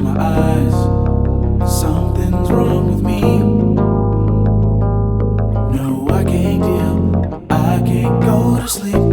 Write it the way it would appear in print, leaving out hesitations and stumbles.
my eyes. Something's wrong with me. No, I can't deal. I can't go to sleep.